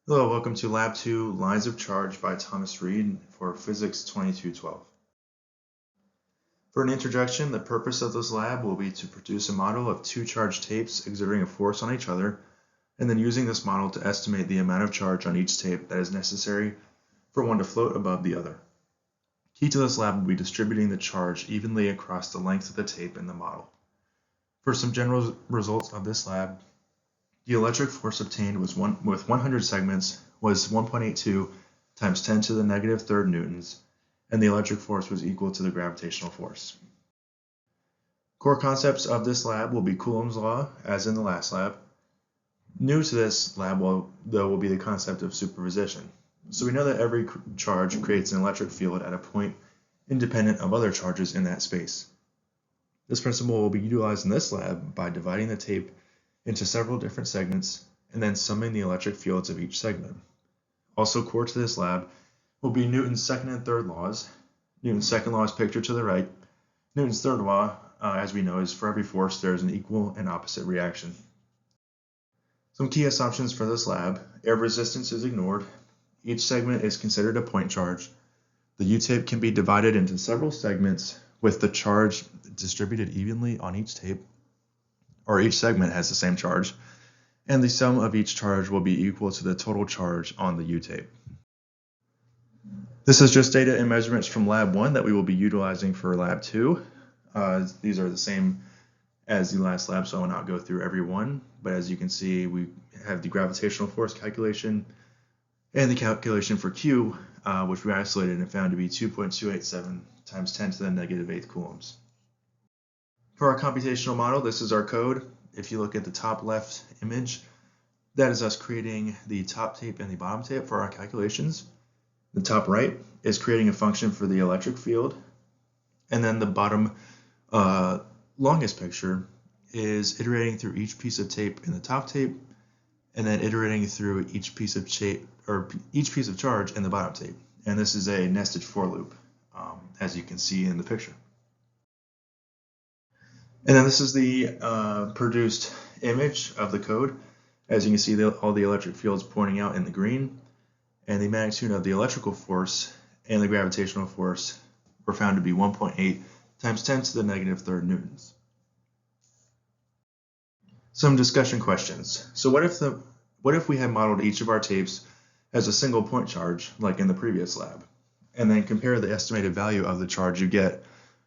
Hello, welcome to Lab 2, Lines of Charge by Thomas Reid for Physics 2212. For an introduction, the purpose of this lab will be to produce a model of two charged tapes exerting a force on each other, and then using this model to estimate the amount of charge on each tape that is necessary for one to float above the other. Key to this lab will be distributing the charge evenly across the length of the tape in the model. For some general results of this lab, the electric force obtained with 100 segments was 1.82 times 10 to the negative third newtons, and the electric force was equal to the gravitational force. Core concepts of this lab will be Coulomb's law, as in the last lab. New to this lab, though, will be the concept of superposition. So we know that every charge creates an electric field at a point independent of other charges in that space. This principle will be utilized in this lab by dividing the tape into several different segments and then summing the electric fields of each segment. Also core to this lab will be Newton's second and third laws. Newton's second law is pictured to the right. Newton's third law, as we know, is for every force there is an equal and opposite reaction. Some key assumptions for this lab: air resistance is ignored. Each segment is considered a point charge. The U-tape can be divided into several segments with the charge distributed evenly on each tape, or each segment has the same charge, and the sum of each charge will be equal to the total charge on the U-tape. This is just data and measurements from Lab 1 that we will be utilizing for Lab 2. These are the same as the last lab, so I will not go through every one, but as you can see, we have the gravitational force calculation and the calculation for Q, which we isolated and found to be 2.287 times 10 to the negative 8th coulombs. For our computational model, this is our code. If you look at the top left image, that is us creating the top tape and the bottom tape for our calculations. The top right is creating a function for the electric field. And then the bottom longest picture is iterating through each piece of tape in the top tape, and then iterating through each piece of charge in the bottom tape. And this is a nested for loop, as you can see in the picture. And then this is the produced image of the code. As you can see, all the electric fields pointing out in the green, and the magnitude of the electrical force and the gravitational force were found to be 1.8 times 10 to the negative third newtons. Some discussion questions. So what if we had modeled each of our tapes as a single point charge, like in the previous lab, and then compare the estimated value of the charge you get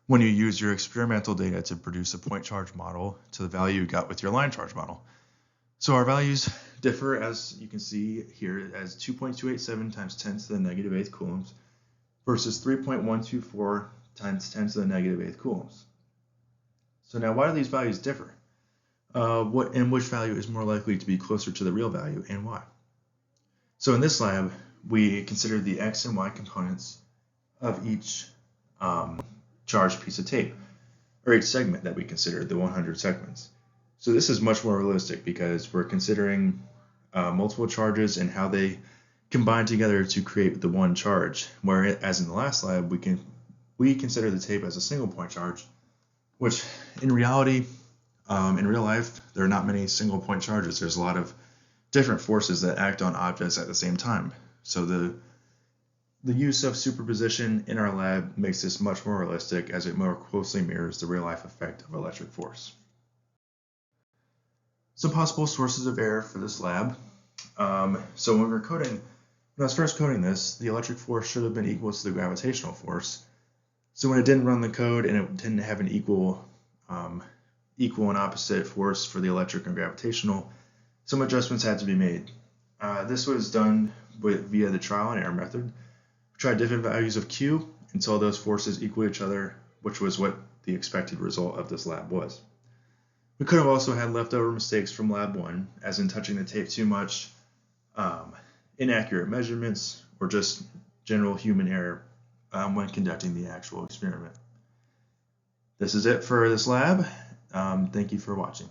when you use your experimental data to produce a point charge model to the value you got with your line charge model? So our values differ, as you can see here, as 2.287 times 10 to the negative 8th coulombs versus 3.124 times 10 to the negative 8th coulombs. So now, why do these values differ? Which value is more likely to be closer to the real value, and why? So in this lab, we considered the x and y components of each charged piece of tape, or each segment that we considered, the 100 segments. So this is much more realistic because we're considering multiple charges and how they combine together to create the one charge, whereas in the last lab, we consider the tape as a single point charge, which in reality, in real life, there are not many single point charges. There's a lot of different forces that act on objects at the same time. So the use of superposition in our lab makes this much more realistic, as it more closely mirrors the real-life effect of electric force. Some possible sources of error for this lab. So when I was first coding this, the electric force should have been equal to the gravitational force. So when it didn't run the code and it didn't have an equal and opposite force for the electric and gravitational, some adjustments had to be made. This was done via the trial and error method. We tried different values of Q until those forces equal each other, which was what the expected result of this lab was. We could have also had leftover mistakes from lab 1, as in touching the tape too much, inaccurate measurements, or just general human error when conducting the actual experiment. This is it for this lab. Thank you for watching.